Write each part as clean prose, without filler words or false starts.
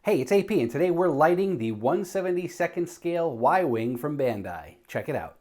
Hey, it's AP, and today we're lighting the 1/72nd scale Y-Wing from Bandai. Check it out.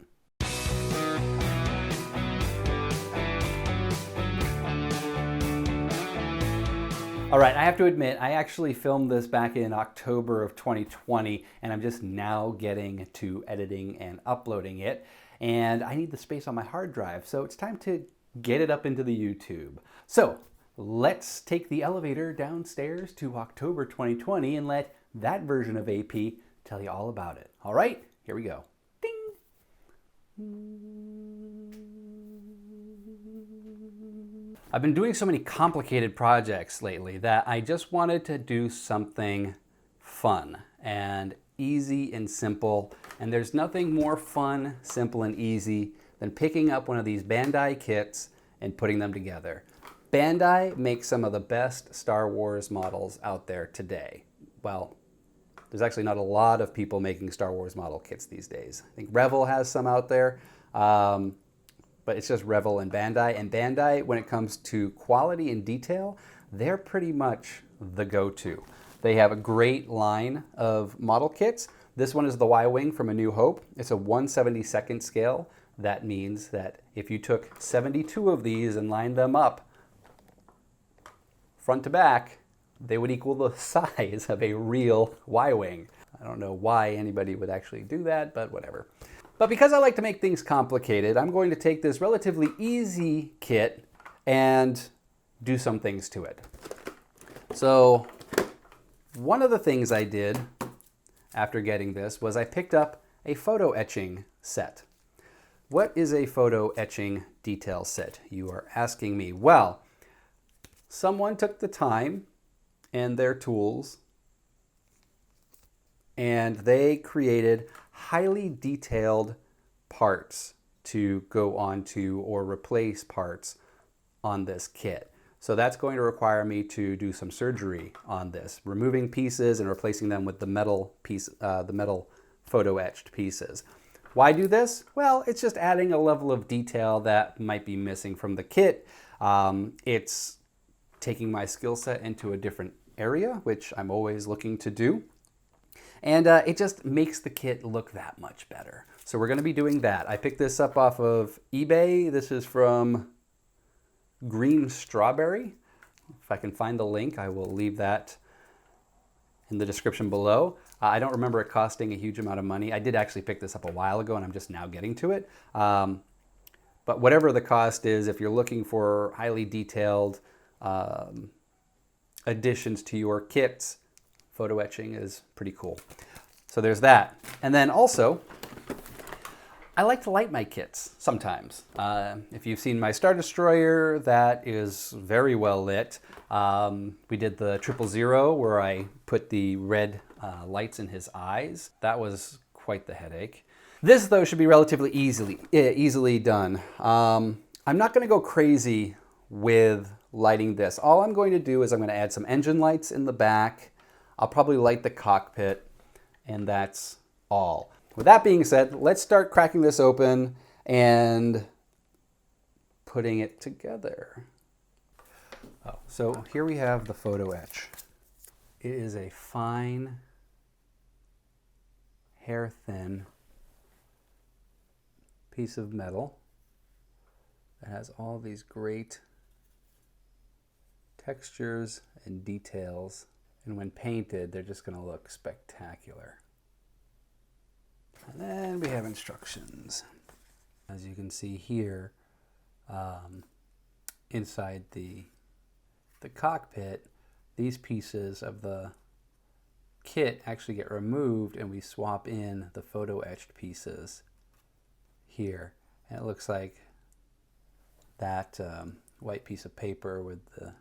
All right, I have to admit, I actually filmed this back in October of 2020, and I'm just now getting to editing and uploading it, and I need the space on my hard drive, so it's time to get it up into the YouTube. So let's take the elevator downstairs to October 2020 and let that version of AP tell you all about it. All right, here we go. Ding! I've been doing so many complicated projects lately that I just wanted to do something fun and easy and simple. And there's nothing more fun, simple, and easy than picking up one of these Bandai kits and putting them together. Bandai makes some of the best Star Wars models out there today. Well, there's actually not a lot of people making Star Wars model kits these days. I think Revell has some out there. But it's just Revell and Bandai. And Bandai, when it comes to quality and detail, they're pretty much the go-to. They have a great line of model kits. This one is the Y-Wing from A New Hope. It's a 1/72nd scale. That means that if you took 72 of these and lined them up front to back, they would equal the size of a real Y-Wing. I don't know why anybody would actually do that, but whatever. But because I like to make things complicated, I'm going to take this relatively easy kit and do some things to it. So one of the things I did after getting this was I picked up a photo etching set. What is a photo etching detail set, you are asking me? Well, someone took the time and their tools and they created highly detailed parts to go onto or replace parts on this kit. So that's going to require me to do some surgery on this, removing pieces and replacing them with the metal piece, the metal photo etched pieces. Why do this? Well, it's just adding a level of detail that might be missing from the kit. It's taking my skill set into a different area, which I'm always looking to do. And it just makes the kit look that much better. So we're going to be doing that. I picked this up off of eBay. This is from Green Strawberry. If I can find the link, I will leave that in the description below. I don't remember it costing a huge amount of money. I did actually pick this up a while ago and I'm just now getting to it. But whatever the cost is, if you're looking for highly detailed additions to your kits, photo etching is pretty cool. So there's that. And then also, I like to light my kits sometimes. If you've seen my Star Destroyer, that is very well lit. We did the 000 where I put the red lights in his eyes. That was quite the headache. This though should be relatively easily done. I'm not going to go crazy with lighting this. All I'm going to do is I'm going to add some engine lights in the back. I'll probably light the cockpit, and that's all. With that being said, let's start cracking this open and putting it together. Oh, so here we have the photo etch. It is a fine, hair-thin piece of metal that has all these great textures and details. And when painted, they're just going to look spectacular. And then we have instructions. As you can see here, inside the cockpit, these pieces of the kit actually get removed and we swap in the photo etched pieces here. And it looks like that white piece of paper with the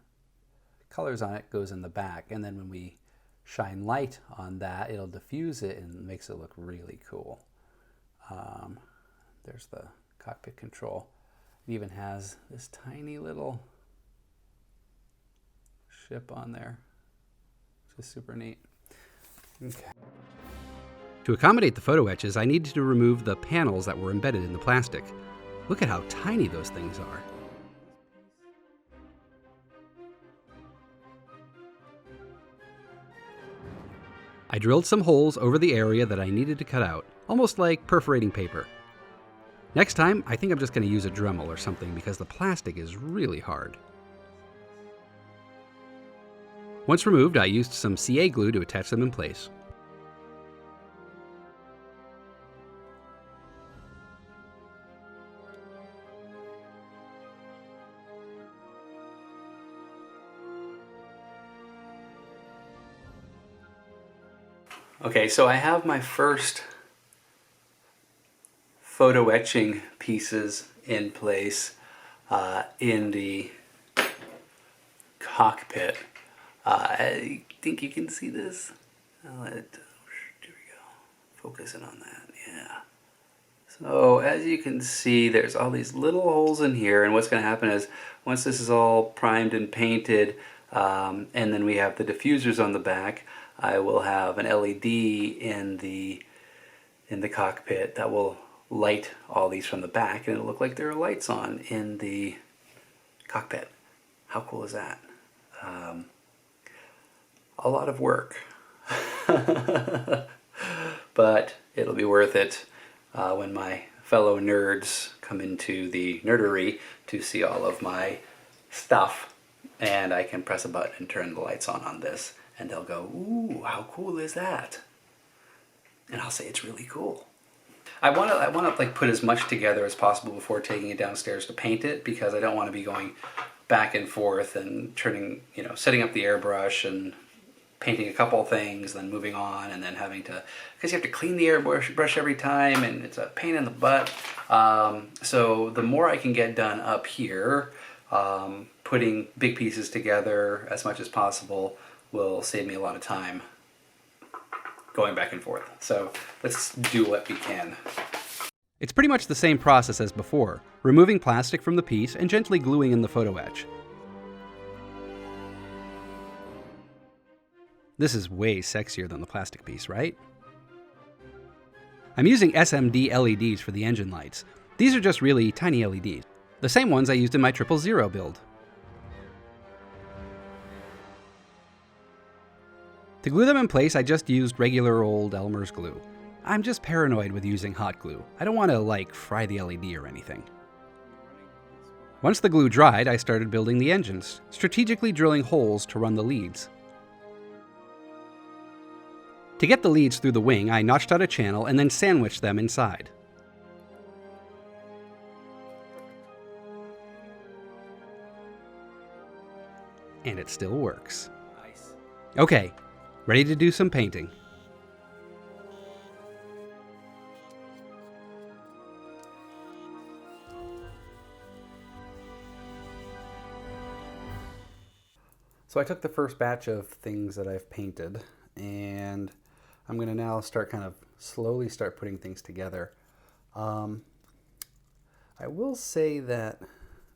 colors on it goes in the back, and then when we shine light on that, it'll diffuse it and makes it look really cool. There's the cockpit control. It even has this tiny little ship on there, which is super neat. Okay. To accommodate the photo etches, I needed to remove the panels that were embedded in the plastic. Look at how tiny those things are. I drilled some holes over the area that I needed to cut out, almost like perforating paper. Next time, I think I'm just going to use a Dremel or something because the plastic is really hard. Once removed, I used some CA glue to attach them in place. Okay, so I have my first photo etching pieces in place in the cockpit. I think you can see this. There we go. Focusing on that, yeah. So as you can see, there's all these little holes in here, and what's going to happen is once this is all primed and painted, and then we have the diffusers on the back, I will have an LED in the cockpit that will light all these from the back, and it'll look like there are lights on in the cockpit. How cool is that? A lot of work, but it'll be worth it when my fellow nerds come into the nerdery to see all of my stuff, and I can press a button and turn the lights on this, and they'll go, "Ooh, how cool is that?" And I'll say it's really cool. I want to like put as much together as possible before taking it downstairs to paint it, because I don't want to be going back and forth and turning, setting up the airbrush and painting a couple things, then moving on, and then having to, because you have to clean the airbrush every time, and it's a pain in the butt. So the more I can get done up here, putting big pieces together as much as possible will save me a lot of time going back and forth. So let's do what we can. It's pretty much the same process as before, removing plastic from the piece and gently gluing in the photo etch. This is way sexier than the plastic piece, right? I'm using SMD LEDs for the engine lights. These are just really tiny LEDs, the same ones I used in my 000 build. To glue them in place, I just used regular old Elmer's glue. I'm just paranoid with using hot glue. I don't want to, fry the LED or anything. Once the glue dried, I started building the engines, strategically drilling holes to run the leads. To get the leads through the wing, I notched out a channel and then sandwiched them inside. And it still works. Nice. Okay, ready to do some painting. So I took the first batch of things that I've painted, and I'm going to now start slowly start putting things together. I will say that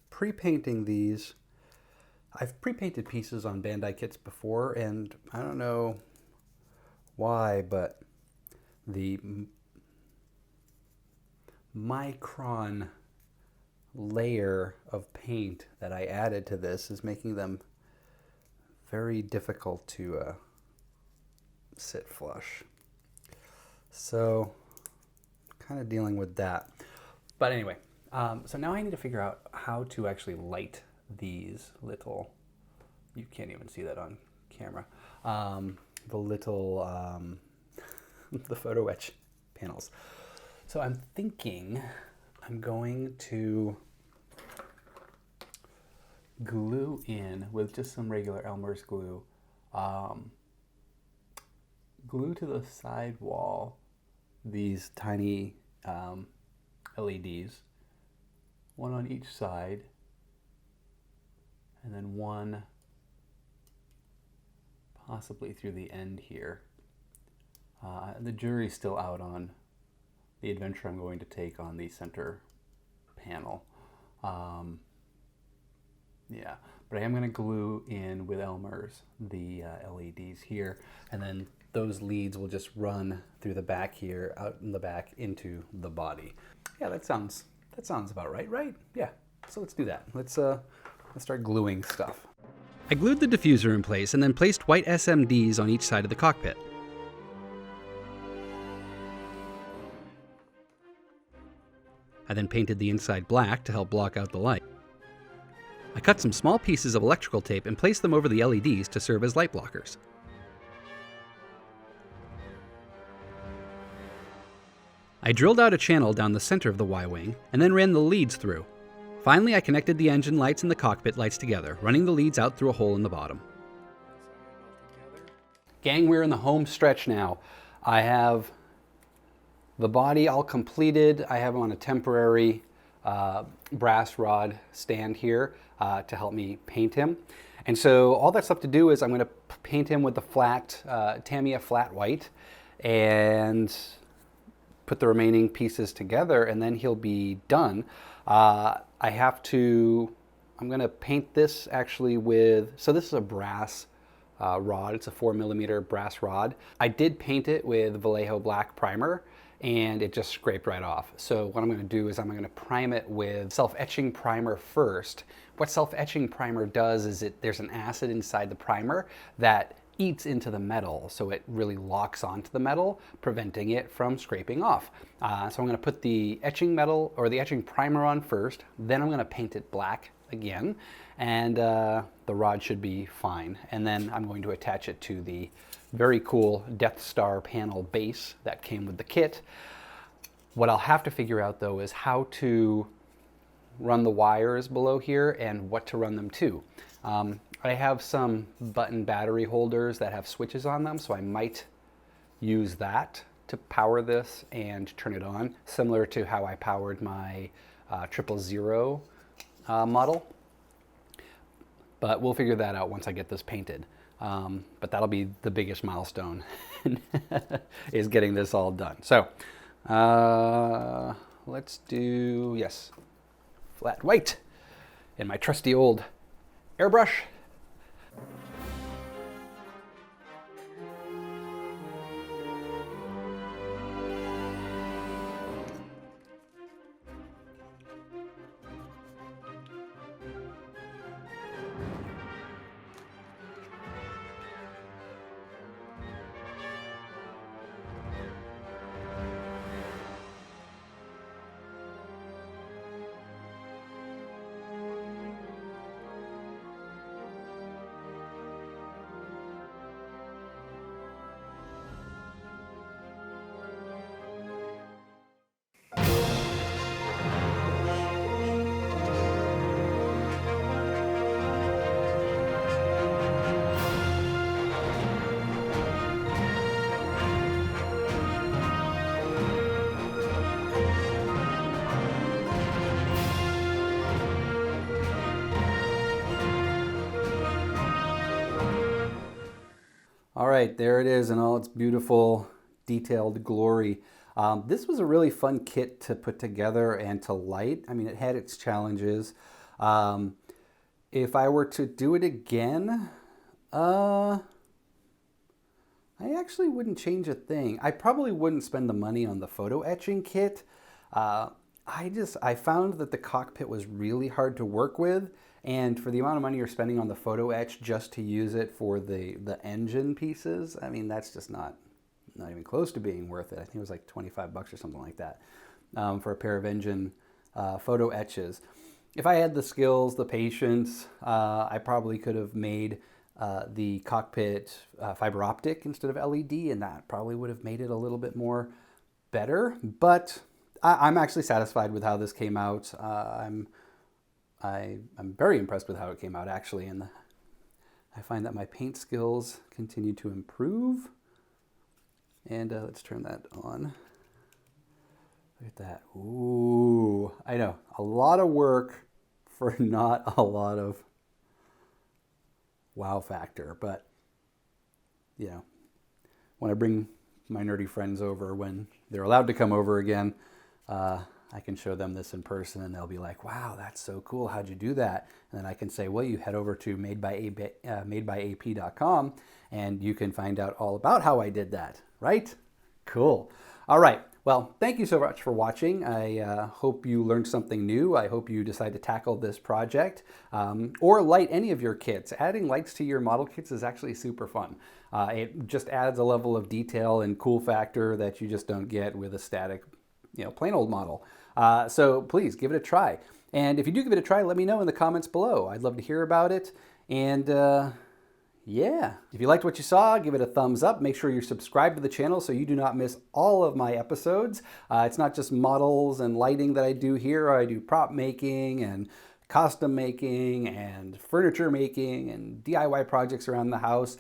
pre-painting these, I've pre-painted pieces on Bandai kits before, and I don't know why, but the micron layer of paint that I added to this is making them very difficult to sit flush. So kind of dealing with that. But anyway, so now I need to figure out how to actually light these little, you can't even see that on camera, the little, the photo etch panels. So I'm thinking I'm going to glue in with just some regular Elmer's glue, glue to the side wall these tiny LEDs, one on each side, and then one possibly through the end here. The jury's still out on the adventure I'm going to take on the center panel. Yeah, but I am going to glue in with Elmer's the LEDs here, and then those leads will just run through the back here, out in the back into the body. Yeah, that sounds about right? Yeah, so let's do that. Let's start gluing stuff. I glued the diffuser in place and then placed white SMDs on each side of the cockpit. I then painted the inside black to help block out the light. I cut some small pieces of electrical tape and placed them over the LEDs to serve as light blockers. I drilled out a channel down the center of the Y-wing and then ran the leads through. Finally, I connected the engine lights and the cockpit lights together, running the leads out through a hole in the bottom. Gang, we're in the home stretch now. I have the body all completed. I have on a temporary brass rod stand here to help me paint him. And so all that's left to do is I'm going to paint him with the flat, Tamiya flat white, and put the remaining pieces together, and then he'll be done. I'm going to paint this actually with, so this is a brass rod. It's a 4mm brass rod. I did paint it with Vallejo black primer, and it just scraped right off. So what I'm going to do is I'm going to prime it with self-etching primer first. What self-etching primer does is there's an acid inside the primer that eats into the metal, so it really locks onto the metal, preventing it from scraping off. So I'm going to put the etching metal or the etching primer on first, then I'm going to paint it black again, and the rod should be fine. And then I'm going to attach it to the very cool Death Star panel base that came with the kit. What I'll have to figure out though is how to run the wires below here and what to run them to. I have some button battery holders that have switches on them, so I might use that to power this and turn it on, similar to how I powered my 000 model. But we'll figure that out once I get this painted. But that'll be the biggest milestone, is getting this all done. So let's do, yes, flat white in my trusty old airbrush. All right, there it is in all its beautiful, detailed glory. This was a really fun kit to put together and to light. I mean, it had its challenges. If I were to do it again, I actually wouldn't change a thing. I probably wouldn't spend the money on the photo etching kit. I found that the cockpit was really hard to work with, and for the amount of money you're spending on the photo etch just to use it for the engine pieces, I mean, that's just not even close to being worth it. I think it was like 25 bucks or something like that for a pair of engine photo etches. If I had the skills, the patience, I probably could have made the cockpit fiber optic instead of LED, and that probably would have made it a little bit more better. But I'm actually satisfied with how this came out. I'm very impressed with how it came out, actually, and I find that my paint skills continue to improve. And let's turn that on. Look at that. Ooh, I know, a lot of work for not a lot of wow factor, but you know, when I bring my nerdy friends over, when they're allowed to come over again, I can show them this in person and they'll be like, wow, that's so cool. How'd you do that? And then I can say, well, you head over to madebyap.com and you can find out all about how I did that, right? Cool. All right. Well, thank you so much for watching. I hope you learned something new. I hope you decide to tackle this project or light any of your kits. Adding lights to your model kits is actually super fun. It just adds a level of detail and cool factor that you just don't get with a static plain old model. So please give it a try. And if you do give it a try, let me know in the comments below. I'd love to hear about it. And yeah, if you liked what you saw, give it a thumbs up. Make sure you're subscribed to the channel so you do not miss all of my episodes. It's not just models and lighting that I do here. I do prop making and costume making and furniture making and DIY projects around the house.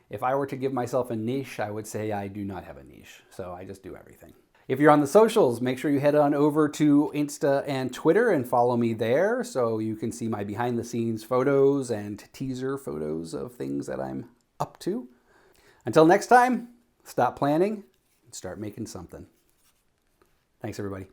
If I were to give myself a niche, I would say I do not have a niche. So I just do everything. If you're on the socials, make sure you head on over to Insta and Twitter and follow me there so you can see my behind the scenes photos and teaser photos of things that I'm up to. Until next time, stop planning and start making something. Thanks, everybody.